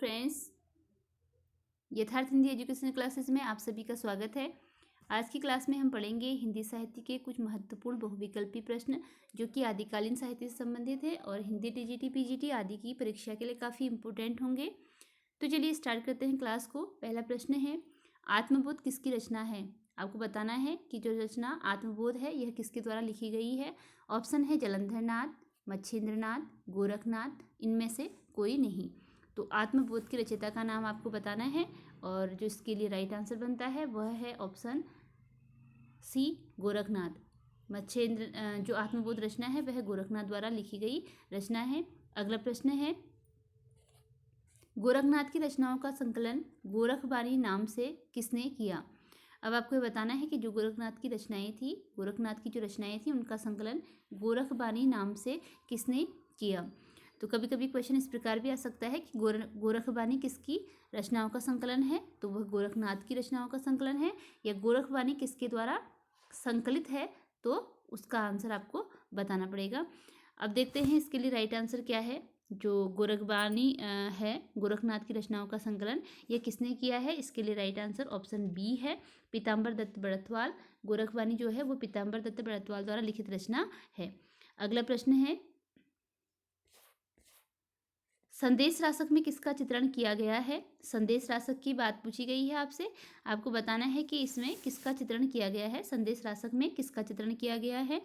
Friends, यथार्थ Hindi education classes में आप सभी का स्वागत है। आज की क्लास में हम पढ़ेंगे हिंदी साहित्य के कुछ महत्वपूर्ण बहुविकल्पी प्रश्न जो कि आदिकालीन साहित्य से संबंधित है और हिंदी टीजीटी पीजीटी आदि की परीक्षा के लिए काफ़ी इंपॉर्टेंट होंगे। तो चलिए स्टार्ट करते हैं क्लास को। पहला प्रश्न है, आत्मबोध किसकी रचना है? आपको बताना है कि जो रचना आत्मबोध है यह किसके द्वारा लिखी गई है। ऑप्शन है जलंधर नाथ, मच्छेंद्रनाथ, गोरखनाथ, इनमें से कोई नहीं। तो आत्मबोध की रचयिता का नाम आपको बताना है और जो इसके लिए राइट आंसर बनता है वह है ऑप्शन सी, गोरखनाथ। जो आत्मबोध रचना है वह गोरखनाथ द्वारा लिखी गई रचना है। अगला प्रश्न है, गोरखनाथ की रचनाओं का संकलन गोरखबानी नाम से किसने किया? अब आपको ये बताना है कि जो गोरखनाथ की रचनाएं थी, गोरखनाथ की जो रचनाएं थी उनका संकलन गोरखबानी नाम से किसने किया। तो कभी कभी क्वेश्चन इस प्रकार भी आ सकता है कि गोरखबानी किसकी रचनाओं का संकलन है, तो वह गोरखनाथ की रचनाओं का संकलन है, या गोरखबानी किसके द्वारा संकलित है, तो उसका आंसर आपको बताना पड़ेगा। अब देखते हैं इसके लिए राइट आंसर क्या है। जो गोरखबानी है, गोरखनाथ की रचनाओं का संकलन, यह किसने किया है? इसके लिए राइट आंसर ऑप्शन बी है, पीताम्बर दत्त बड़तवाल। गोरखबानी जो है वो पीताम्बर दत्त बड़तवाल द्वारा लिखित रचना है। अगला प्रश्न है, संदेश रासक में किसका चित्रण किया गया है? संदेश रासक की बात पूछी गई है आपसे, आपको बताना है कि इसमें किसका चित्रण किया गया है। संदेश रासक में किसका चित्रण किया गया है?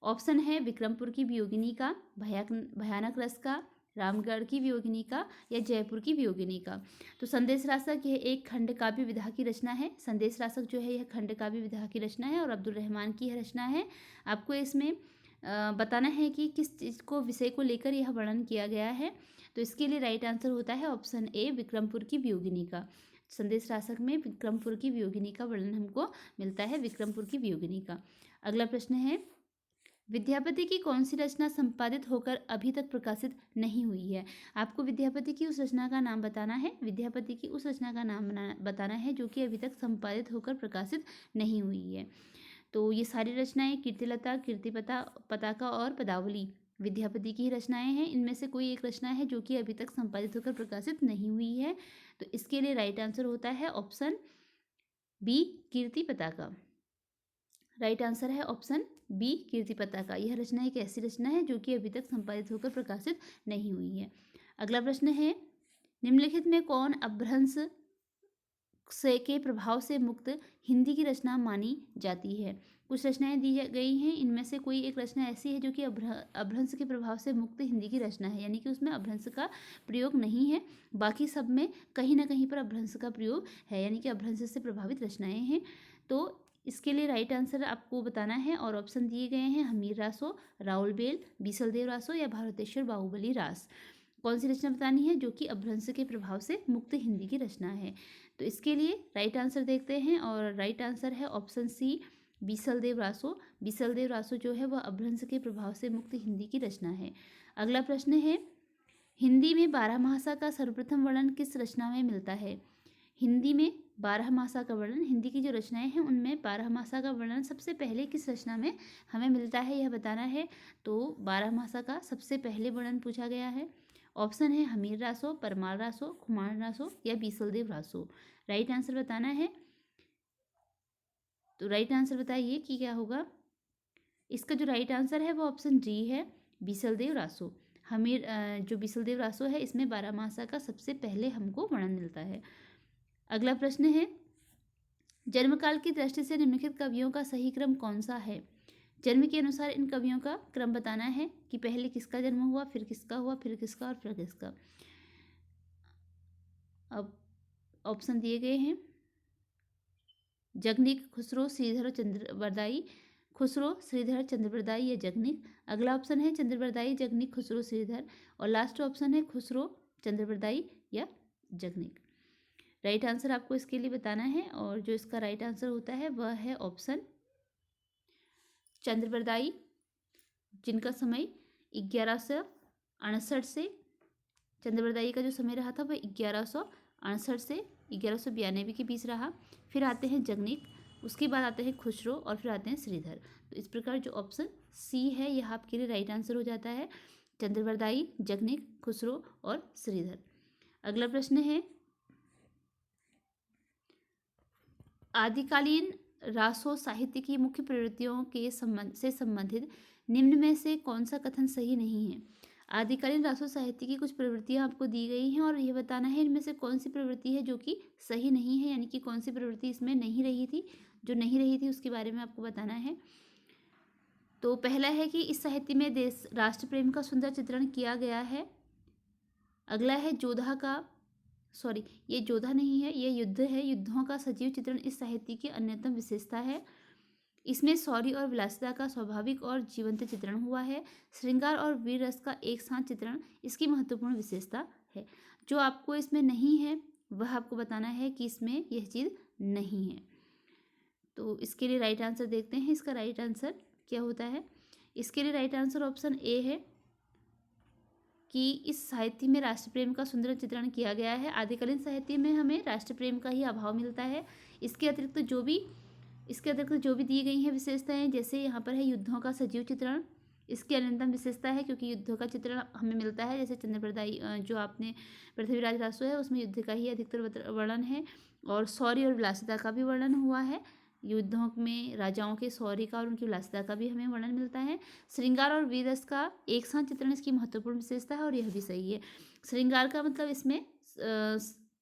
ऑप्शन है विक्रमपुर की वियोगिनी का, भयानक रस का, रामगढ़ की वियोगिनी का, या जयपुर की वियोगिनी का। तो संदेश रासक यह एक खंड काव्य विधा की रचना है। संदेश रासक जो है यह खंड काव्य विधा की रचना है और अब्दुल रहमान की यह रचना है। आपको इसमें बताना है कि किस चीज़ को, विषय को लेकर यह वर्णन किया गया है। तो इसके लिए राइट आंसर होता है ऑप्शन ए, विक्रमपुर की वियोगिनी का। संदेश रासक में विक्रमपुर की वियोगिनी का वर्णन हमको मिलता है, विक्रमपुर की वियोगिनी का। अगला प्रश्न है, विद्यापति की कौन सी रचना संपादित होकर अभी तक प्रकाशित नहीं हुई है? आपको विद्यापति की उस रचना का नाम बताना है, विद्यापति की उस रचना का नाम बताना है जो कि अभी तक संपादित होकर प्रकाशित नहीं हुई है। तो ये सारी रचनाएं कीर्तिलता, पताका और पदावली विद्यापति की ही रचनाएं हैं। इनमें से कोई एक रचना है जो कि अभी तक संपादित होकर प्रकाशित नहीं हुई है। तो इसके लिए राइट आंसर होता है ऑप्शन बी, कीर्ति पताका। राइट आंसर है ऑप्शन बी, कीर्ति पताका। यह रचना एक ऐसी रचना है जो कि अभी तक संपादित होकर प्रकाशित नहीं हुई है। अगला प्रश्न है, निम्नलिखित में कौन अपभ्रंश के प्रभाव से मुक्त हिंदी की रचना मानी जाती है? कुछ रचनाएं दी गई हैं, इनमें से कोई एक रचना ऐसी है जो कि अपभ्रंश के प्रभाव से मुक्त हिंदी की रचना है, यानी कि उसमें अपभ्रंश का प्रयोग नहीं है। बाकी सब में कहीं ना कहीं पर अपभ्रंश का प्रयोग है, यानी कि अपभ्रंश से प्रभावित रचनाएं हैं। तो इसके लिए राइट आंसर आपको बताना है और ऑप्शन दिए गए हैं हमीर रासो, राउल बेल, बीसलदेव रासो, या भारतेश्वर बाहुबली रास। कौन सी रचना बतानी है जो कि अपभ्रंश के प्रभाव से मुक्त हिंदी की रचना है? तो इसके लिए राइट आंसर देखते हैं और राइट आंसर है ऑप्शन सी, बीसलदेव रासो। बीसलदेव रासो जो है वह अपभ्रंश के प्रभाव से मुक्त हिंदी की रचना है। अगला प्रश्न है, हिंदी में बारहमासा का सर्वप्रथम वर्णन किस रचना में मिलता है? हिंदी में बारहमासा का वर्णन, हिंदी की जो रचनाएं हैं उनमें बारहमासा का वर्णन सबसे पहले किस रचना में हमें मिलता है, यह बताना है। तो बारहमासा का सबसे पहले वर्णन पूछा गया है। ऑप्शन है हमीर रासो, परमाल रासो, खुमान रासो, या बीसलदेव रासो। राइट आंसर बताना है। तो राइट आंसर बताइए कि क्या होगा। इसका जो राइट आंसर है वो ऑप्शन डी है, बीसलदेव रासो। जो बीसलदेव रासो है इसमें बारहमासा का सबसे पहले हमको वर्णन मिलता है। अगला प्रश्न है, जन्मकाल की दृष्टि से निम्नलिखित कवियों का सही क्रम कौन सा है? जन्म के अनुसार इन कवियों का क्रम बताना है कि पहले किसका जन्म हुआ, फिर किसका हुआ, फिर किसका और फिर किसका। अब ऑप्शन दिए गए हैं, जगनिक, खुसरो, श्रीधर, चंद्रबरदाई। खुसरो, श्रीधर, चंद्रबरदाई या जगनिक। अगला ऑप्शन है चंद्रबरदाई, जगनिक, खुसरो, श्रीधर, और लास्ट ऑप्शन है खुसरो, चंद्रबरदाई या जगनिक। राइट आंसर आपको इसके लिए बताना है और जो इसका राइट आंसर होता है वह है ऑप्शन चंद्रबरदाई, जिनका समय 1168 से, चंद्रबरदाई का जो समय रहा था वह 1168 से 1192 के बीच रहा। फिर आते हैं जगनिक, उसके बाद आते हैं खुसरो और फिर आते हैं श्रीधर। तो इस प्रकार जो ऑप्शन सी है यह आपके लिए राइट आंसर हो जाता है, चंद्रबरदाई, जगनिक, खुसरो और श्रीधर। अगला प्रश्न है, आदिकालीन रासो साहित्य की मुख्य प्रवृत्तियों के संबंधित निम्न में से कौन सा कथन सही नहीं है। आदिकालीन रासो साहित्य की कुछ प्रवृत्तियां आपको दी गई हैं और यह बताना है इनमें से कौन सी प्रवृत्ति है जो कि सही नहीं है, यानी कि कौन सी प्रवृत्ति इसमें नहीं रही थी, जो नहीं रही थी उसके बारे में आपको बताना है। तो पहला है कि इस साहित्य में देश राष्ट्र प्रेम का सुंदर चित्रण किया गया है। अगला है जोधा का, सॉरी ये जोधा नहीं है, ये युद्ध है, युद्धों का सजीव चित्रण इस साहित्य की अन्यतम विशेषता है। इसमें शौर्य और विलासिता का स्वाभाविक और जीवंत चित्रण हुआ है। श्रृंगार और वीर रस का एक साथ चित्रण इसकी महत्वपूर्ण विशेषता है। जो आपको इसमें नहीं है वह आपको बताना है कि इसमें यह चीज़ नहीं है। तो इसके लिए राइट आंसर देखते हैं, इसका राइट आंसर क्या होता है। इसके लिए राइट आंसर ऑप्शन ए है कि इस साहित्य में राष्ट्र प्रेम का सुंदर चित्रण किया गया है। आदिकालीन साहित्य में हमें राष्ट्र प्रेम का ही अभाव मिलता है। इसके अतिरिक्त जो भी दी गई हैं विशेषताएं, जैसे यहाँ पर है युद्धों का सजीव चित्रण, इसकी अन्यतम विशेषता है क्योंकि युद्धों का चित्रण हमें मिलता है। जैसे चंद्रप्रदायी जो आपने पृथ्वीराज रासो है उसमें युद्ध का ही अधिकतर वर्णन है, और शौर्य और विलासिता का भी वर्णन हुआ है। युद्धों में राजाओं के शौर्य का और उनकी विलासिता का भी हमें वर्णन मिलता है। श्रृंगार और वीर रस का एक साथ चित्रण इसकी महत्वपूर्ण विशेषता है और यह भी सही है। श्रृंगार का मतलब इसमें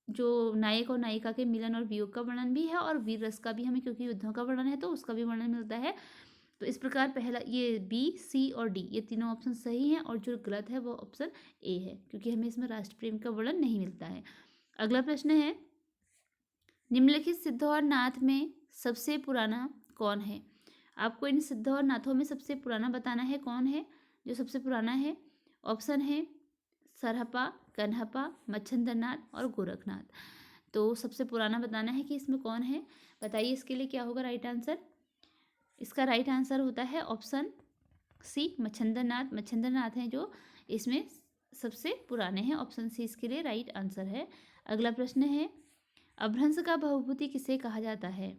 जो नायक और नायिका के मिलन और वियोग का वर्णन भी है, और वीर रस का भी हमें, क्योंकि युद्धों का वर्णन है तो उसका भी वर्णन मिलता है। तो इस प्रकार पहला ये बी, सी और डी ये तीनों ऑप्शन सही हैं, और जो गलत है वो ऑप्शन ए है, क्योंकि हमें इसमें राष्ट्र प्रेम का वर्णन नहीं मिलता है। अगला प्रश्न है, निम्नलिखित सिद्ध और नाथ में सबसे पुराना कौन है। आपको इन सिद्ध और नाथों में सबसे पुराना बताना है कौन है जो सबसे पुराना है। ऑप्शन है सरहपा, कन्हपा, मच्छंद्रनाथ और गोरखनाथ। तो सबसे पुराना बताना है कि इसमें कौन है। बताइए इसके लिए क्या होगा राइट आंसर। इसका राइट आंसर होता है ऑप्शन सी, मच्छंद्रनाथ। मच्छंद्रनाथ हैं जो इसमें सबसे पुराने हैं। ऑप्शन सी इसके लिए राइट आंसर है। अगला प्रश्न है, अपभ्रंश का बहुभूति किसे कहा जाता है।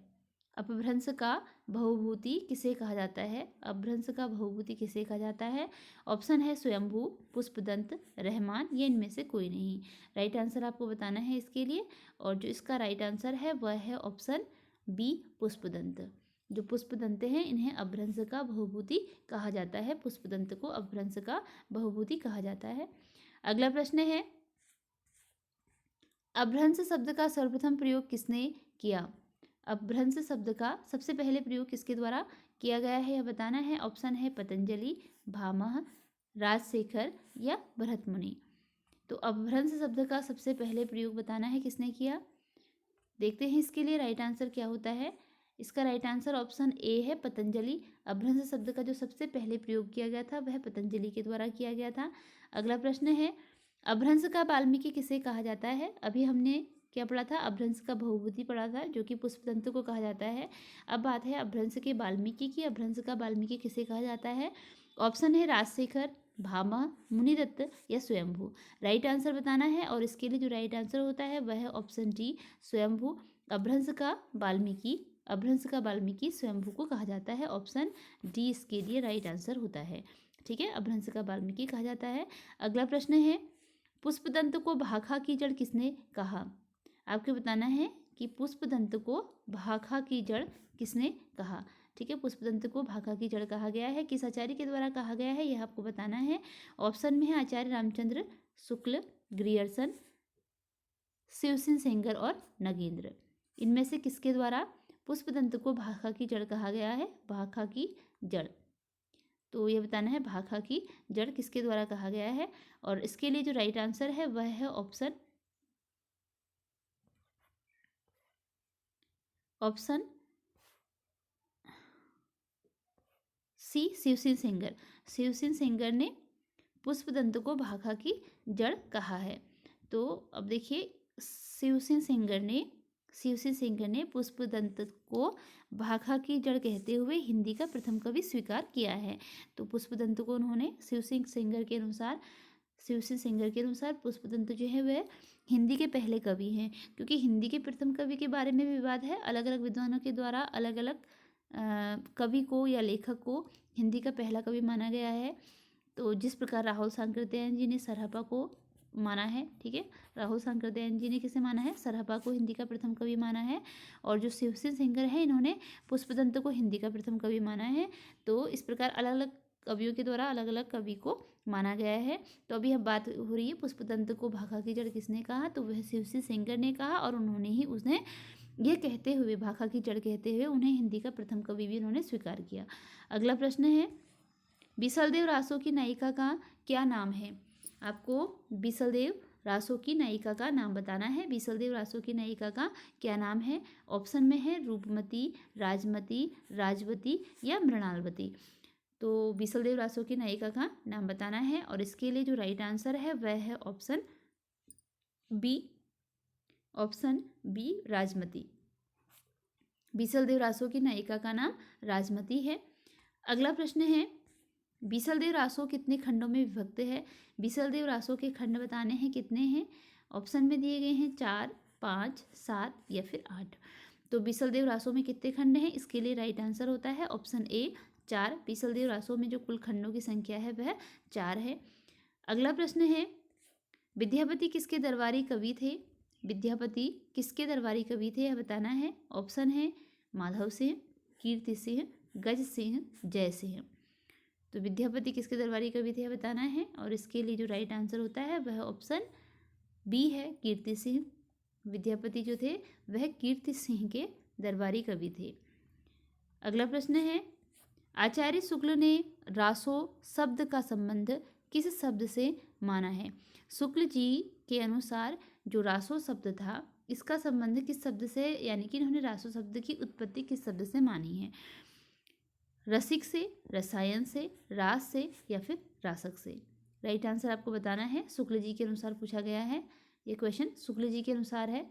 अपभ्रंश का बहुभूति किसे कहा जाता है। अपभ्रंश का बहुभूति किसे कहा जाता है। ऑप्शन है स्वयंभू, पुष्पदंत, रहमान, या इनमें से कोई नहीं। राइट आंसर आपको बताना है इसके लिए, और जो इसका राइट आंसर है वह है ऑप्शन बी, पुष्पदंत। जो पुष्पदंत हैं इन्हें अपभ्रंश का बहुभूति कहा जाता है। पुष्पदंत को अपभ्रंश का बहुभूति कहा जाता है। अगला प्रश्न है, अपभ्रंश शब्द का सर्वप्रथम प्रयोग किसने किया। अपभ्रंश शब्द का सबसे पहले प्रयोग किसके द्वारा किया गया है यह बताना है। ऑप्शन है पतंजलि, भामह, राजशेखर या भरत मुनि। तो अपभ्रंश शब्द का सबसे पहले प्रयोग बताना है किसने किया। देखते हैं इसके लिए राइट आंसर क्या होता है। इसका राइट आंसर ऑप्शन ए है, पतंजलि। अपभ्रंश शब्द का जो सबसे पहले प्रयोग किया गया था वह पतंजलि के द्वारा किया गया था। अगला प्रश्न है, अपभ्रंश का वाल्मीकि किसे कहा जाता है। अभी हमने क्या पढ़ा था, अपभ्रंश का बहुभूति पढ़ा था जो कि पुष्पदंत को कहा जाता है। अब बात है अपभ्रंश के वाल्मीकि की। अपभ्रंश का वाल्मीकि किसे कहा जाता है। ऑप्शन है राजशेखर, भामा, मुनिदत्त या स्वयंभू। राइट आंसर बताना है, और इसके लिए जो राइट आंसर होता है वह है ऑप्शन डी, स्वयंभू। अपभ्रंश का वाल्मीकि स्वयंभू को कहा जाता है। ऑप्शन डी इसके लिए राइट आंसर होता है। ठीक है, अपभ्रंश का वाल्मीकि कहा जाता है। अगला प्रश्न है, पुष्पदंत को भाखा की जड़ किसने कहा। आपको बताना है कि पुष्पदंत को भाखा की जड़ किसने कहा। ठीक है, पुष्पदंत को भाखा की जड़ कहा गया है, किस आचार्य के द्वारा कहा गया है यह आपको बताना है। ऑप्शन में है आचार्य रामचंद्र शुक्ल, ग्रियर्सन, शिवसिंह सेंगर और नगेंद्र। इनमें से किसके द्वारा पुष्पदंत को भाखा की जड़ कहा गया है। भाखा की जड़, तो ये बताना है भाखा की जड़ किसके द्वारा कहा गया है, और इसके लिए जो राइट आंसर है वह है ऑप्शन सी, शिवसिंह सेंगर। शिवसिंह सेंगर ने पुष्पदंत को भाखा की जड़ कहा है। तो अब देखिए, शिवसिंह सेंगर ने पुष्पदंत को भाखा की जड़ कहते हुए हिंदी का प्रथम कवि स्वीकार किया है। तो पुष्पदंत को उन्होंने शिवसिंह सेंगर के अनुसार पुष्पदंत जो है वह हिंदी के पहले कवि हैं। क्योंकि हिंदी के प्रथम कवि के बारे में विवाद है, अलग अलग विद्वानों के द्वारा अलग अलग कवि को या लेखक को हिंदी का पहला कवि माना गया है। तो जिस प्रकार राहुल सांकृत्यायन जी ने सरहपा को माना है। ठीक है, राहुल शंकरदयाल जी ने किसे माना है? सरहपा को हिंदी का प्रथम कवि माना है। और जो शिवसिंह सिंगर है, इन्होंने पुष्पदंत को हिंदी का प्रथम कवि माना है। तो इस प्रकार अलग अलग कवियों के द्वारा अलग अलग कवि को माना गया है। तो अभी हम बात हो रही है पुष्पदंत को भाखा की जड़ किसने कहा? तो वह शिवसिंह सिंगर ने कहा, और उन्होंने ही उसने ये कहते हुए, भाखा की जड़ कहते हुए, उन्हें हिंदी का प्रथम कवि भी उन्होंने स्वीकार किया। अगला प्रश्न है, बिसलदेव रासो की नायिका का क्या नाम है? आपको बिसलदेव रासो की नायिका का नाम बताना है। बिसलदेव रासो की नायिका का क्या नाम है? ऑप्शन में है रूपमती, राजमती, राजवती या मृणालवती। तो बिसलदेव रासो की नायिका का नाम बताना है, और इसके लिए जो राइट आंसर है वह है option B. Option B, Rajmati. Bisaldev Raso की नायिका का नाम राजमती है। अगला प्रश्न है, बिसलदेव रासो कितने खंडों में विभक्त है? बिसलदेव रासो के खंड बताने हैं, कितने हैं? ऑप्शन में दिए गए हैं 4, 5, 7 या फिर 8। तो बिसलदेव रासो में कितने खंड हैं? इसके लिए राइट आंसर होता है ऑप्शन ए, 4। बिसलदेव रासो में जो कुल खंडों की संख्या है वह 4 है। अगला प्रश्न है, विद्यापति किसके दरबारी कवि थे? विद्यापति किसके दरबारी कवि थे, यह बताना है। ऑप्शन है माधव सिंह, कीर्ति सिंह, गज सिंह, जय सिंह। तो विद्यापति किसके दरबारी कवि थे, यह बताना है, और इसके लिए जो राइट आंसर होता है वह ऑप्शन बी है, कीर्ति सिंह। विद्यापति जो थे वह कीर्ति सिंह के दरबारी कवि थे। अगला प्रश्न है, आचार्य शुक्ल ने रासो शब्द का संबंध किस शब्द से माना है? शुक्ल जी के अनुसार जो रासो शब्द था, इसका संबंध किस शब्द से, यानी कि इन्होंने रासो शब्द की उत्पत्ति किस शब्द से मानी है? रसिक से, रसायन से, रास से या फिर रासक से? राइट आंसर आपको बताना है। शुक्ल जी के अनुसार पूछा गया है, ये क्वेश्चन शुक्ल जी के अनुसार है।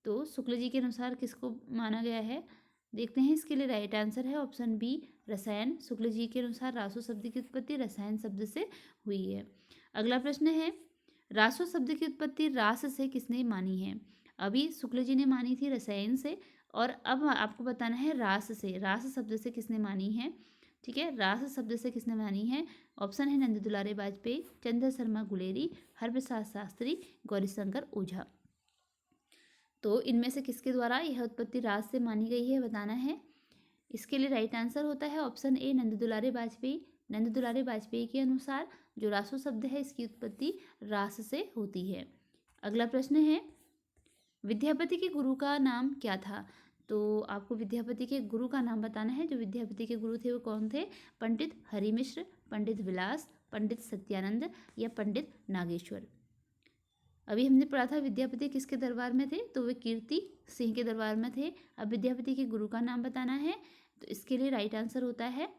तो शुक्ल जी के अनुसार किसको माना गया है, देखते हैं। इसके लिए राइट आंसर है ऑप्शन बी, रसायन। शुक्ल जी के अनुसार रासो शब्द की उत्पत्ति रसायन शब्द से हुई है। अगला प्रश्न है, रासो शब्द की उत्पत्ति रास से किसने मानी है? अभी शुक्ल जी ने मानी थी रसायन से, और अब आपको बताना है रास से। रास शब्द से किसने मानी है? ठीक है, रास शब्द से किसने मानी है? ऑप्शन है नंद दुलारे वाजपेयी, चंद्र शर्मा गुलेरी, हरप्रसाद शास्त्री, गौरीशंकर ओझा। तो इनमें से किसके द्वारा यह उत्पत्ति रास से मानी गई है, बताना है। इसके लिए राइट आंसर होता है ऑप्शन ए, नंद दुलारे वाजपेयी। नंद दुलारे वाजपेयी के अनुसार जो रासो शब्द है, इसकी उत्पत्ति रास से होती है। अगला प्रश्न है, विद्यापति के गुरु का नाम क्या था? तो आपको विद्यापति के गुरु का नाम बताना है। जो विद्यापति के गुरु थे वो कौन थे? पंडित हरिमिश्र, पंडित विलास, पंडित सत्यानंद या पंडित नागेश्वर। अभी हमने पढ़ा था विद्यापति किसके दरबार में थे, तो वे कीर्ति सिंह के दरबार में थे। अब विद्यापति के गुरु का नाम बताना है, तो इसके लिए राइट आंसर होता है,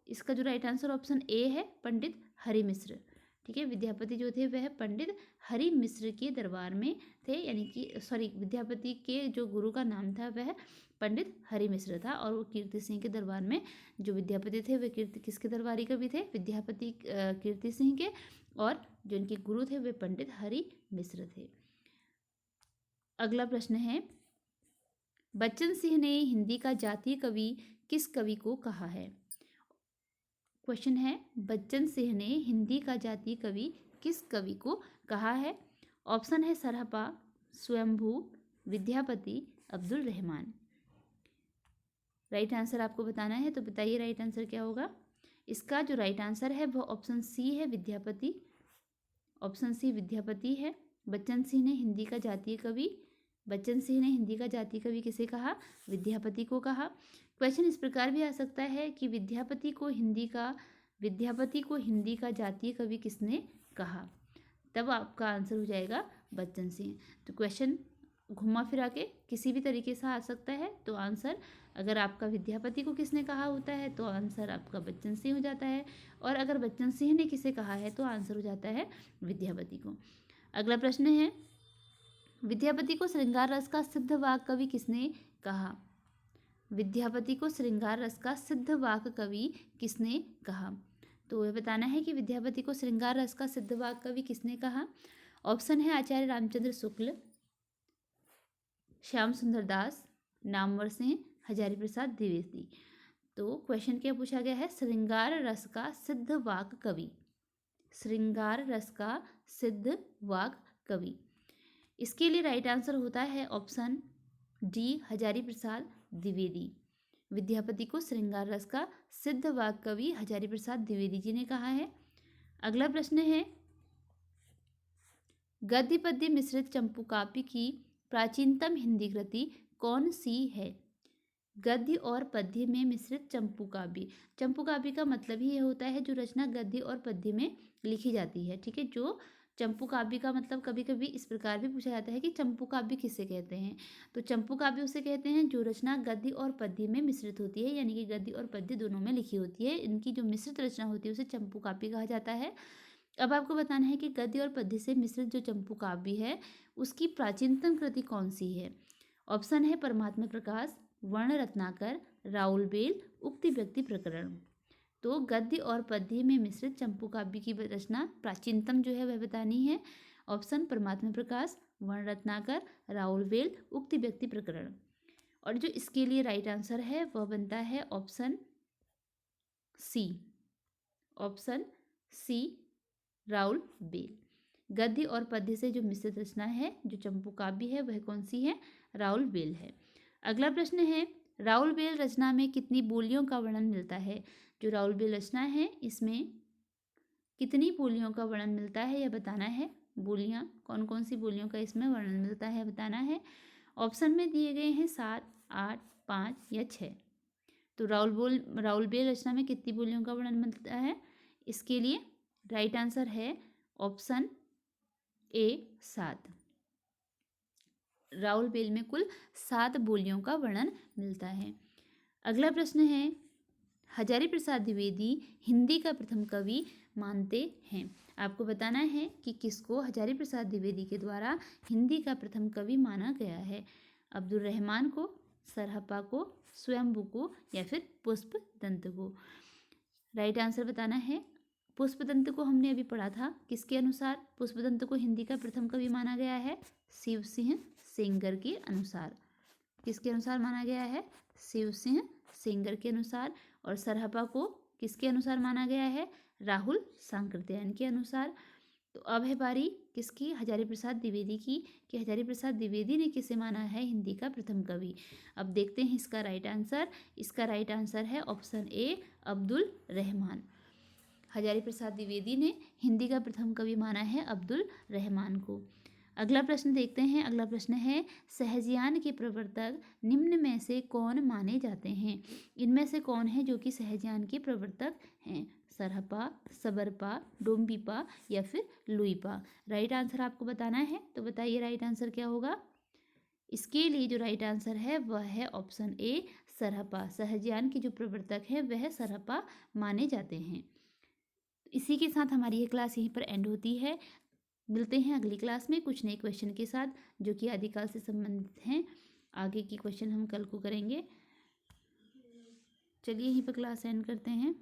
इसका जो राइट आंसर ऑप्शन ए है, पंडित हरिमिश्र। ठीक है, विद्यापति जो थे वह पंडित हरि मिश्र के दरबार में थे, यानी कि सॉरी, विद्यापति के जो गुरु का नाम था वह पंडित हरि मिश्र था, और वो कीर्ति सिंह के दरबार में जो विद्यापति थे वे कीर्ति किसके दरबारी कवि थे? विद्यापति कीर्ति सिंह के, और जो इनके गुरु थे वे पंडित हरि मिश्र थे। अगला प्रश्न है, बच्चन सिंह ने हिंदी का जातीय कवि किस कवि को कहा है? क्वेश्चन है, बच्चन सिंह ने हिंदी का जातीय कवि किस कवि को कहा है? ऑप्शन है सरहपा, स्वयंभू, विद्यापति, अब्दुल रहमान। राइट आंसर आपको बताना है, तो बताइए राइट आंसर क्या होगा। इसका जो राइट आंसर है वह ऑप्शन सी है, विद्यापति। ऑप्शन सी विद्यापति है। बच्चन सिंह ने हिंदी का जातीय कवि, बच्चन सिंह ने हिंदी का जातीय कवि किसे कहा? विद्यापति को कहा। क्वेश्चन इस प्रकार भी आ सकता है कि विद्यापति को हिंदी का जातीय कवि किसने कहा? तब आपका आंसर हो जाएगा बच्चन सिंह। तो क्वेश्चन घुमा फिरा के किसी भी तरीके से आ सकता है, तो आंसर अगर आपका विद्यापति को किसने कहा होता है तो आंसर आपका बच्चन सिंह हो जाता है, और अगर बच्चन सिंह ने किसे कहा है तो आंसर हो जाता है विद्यापति को। अगला प्रश्न है, विद्यापति को श्रृंगार रस का सिद्ध वाक कवि किसने कहा? विद्यापति को श्रृंगार रस का सिद्ध वाक कवि किसने कहा? तो यह बताना है कि विद्यापति को श्रृंगार रस का सिद्ध वाक कवि किसने कहा। ऑप्शन है आचार्य रामचंद्र शुक्ल, श्याम सुंदर दास, नामवर सिंह, हजारी प्रसाद द्विवेदी। तो क्वेश्चन क्या पूछा गया है, श्रृंगार रस का सिद्ध वाक कवि। श्रृंगार रस का सिद्ध वाग कवि। इसके लिए राइट आंसर होता है ऑप्शन डी, हजारी प्रसाद द्विवेदी। विद्यापति को श्रृंगार रस का सिद्ध वाग कवि हजारी प्रसाद द्विवेदी जी ने कहा है। अगला प्रश्न है, गद्य पद्य मिश्रित चंपू काव्य की प्राचीनतम हिंदी कृति कौन सी है? गद्य और पद्य में मिश्रित चंपू काव्य। चंपू काव्य का मतलब ही यह होता है जो रचना गद्य और पद्य में लिखी जाती है। ठीक है, जो चंपू काव्य का मतलब कभी कभी इस प्रकार भी पूछा जाता है कि चंपू काव्य किसे कहते हैं। तो चंपू काव्य उसे कहते हैं जो रचना गद्य और पद्य में मिश्रित होती है, यानी कि गद्य और पद्य दोनों में लिखी होती है। इनकी जो मिश्रित रचना होती है उसे चंपू काव्य कहा जाता है। अब आपको बताना है कि गद्य और पद्य से मिश्रित जो चंपू काव्य है उसकी प्राचीनतम कृति कौन सी है। ऑप्शन है परमात्मा प्रकाश, वर्ण रत्नाकर, राउल बेल, उक्ति व्यक्ति प्रकरण। तो गद्य और पद्य में मिश्रित चंपू काव्य की रचना प्राचीनतम जो है वह बतानी है। ऑप्शन परमात्मा प्रकाश, वर्ण रत्नाकर, राउल बेल, उक्ति व्यक्ति प्रकरण। और जो इसके लिए राइट आंसर है वह बनता है option C, option C Raul Bel. गद्य और पद्य से जो मिश्रित रचना है जो चंपू काव्य है वह कौन सी है? राउल बेल है। अगला प्रश्न है, राउल बेल रचना में कितनी बोलियों का वर्णन मिलता है? जो राउल बेल रचना है इसमें कितनी बोलियों का वर्णन मिलता है यह बताना है। बोलियां कौन कौन सी बोलियों का इसमें वर्णन मिलता है बताना है। ऑप्शन में दिए गए हैं 7, 8, 5 या 6। तो राउल बेल रचना में कितनी बोलियों का वर्णन मिलता है? इसके लिए राइट आंसर है ऑप्शन ए 7। राउल बेल में कुल 7 बोलियों का वर्णन मिलता है। अगला प्रश्न है, हजारी प्रसाद द्विवेदी हिंदी का प्रथम कवि मानते हैं। आपको बताना है कि किसको हजारी प्रसाद द्विवेदी के द्वारा हिंदी का प्रथम कवि माना गया है। अब्दुल रहमान को, सरहप्पा को, स्वयंभू को या फिर पुष्पदंत को। राइट आंसर बताना है। पुष्पदंत को हमने अभी पढ़ा था, किसके अनुसार पुष्पदंत को हिंदी का प्रथम कवि माना गया है? शिव सिंह सेंगर के अनुसार। किसके अनुसार माना गया है? शिव सिंह सेंगर के अनुसार। और सरहप्पा को किसके अनुसार माना गया है? राहुल सांकृत्यायन के अनुसार। तो अब है बारी किसकी? हजारी प्रसाद द्विवेदी की, कि हजारी प्रसाद द्विवेदी ने किसे माना है हिंदी का प्रथम कवि। अब देखते हैं इसका राइट आंसर। इसका राइट आंसर है ऑप्शन ए, अब्दुल रहमान। हजारी प्रसाद द्विवेदी ने हिंदी का प्रथम कवि माना है अब्दुल रहमान को। अगला प्रश्न देखते हैं। अगला प्रश्न है, सहजयान के प्रवर्तक निम्न में से कौन माने जाते हैं? इनमें से कौन है जो कि सहजयान के प्रवर्तक हैं? सरहप्पा, सबरपा, डोम्बिपा या फिर लुइपा। राइट आंसर आपको बताना है, तो बताइए राइट आंसर क्या होगा। इसके लिए जो राइट आंसर है वह है ऑप्शन ए, सरहप्पा। सहजयान के जो प्रवर्तक हैं वह सरहप्पा माने जाते हैं। इसी के साथ हमारी ये क्लास यहीं पर एंड होती है। मिलते हैं अगली क्लास में कुछ नए क्वेश्चन के साथ जो कि आदिकाल से संबंधित हैं। आगे की क्वेश्चन हम कल को करेंगे। चलिए यहीं पर क्लास एंड करते हैं।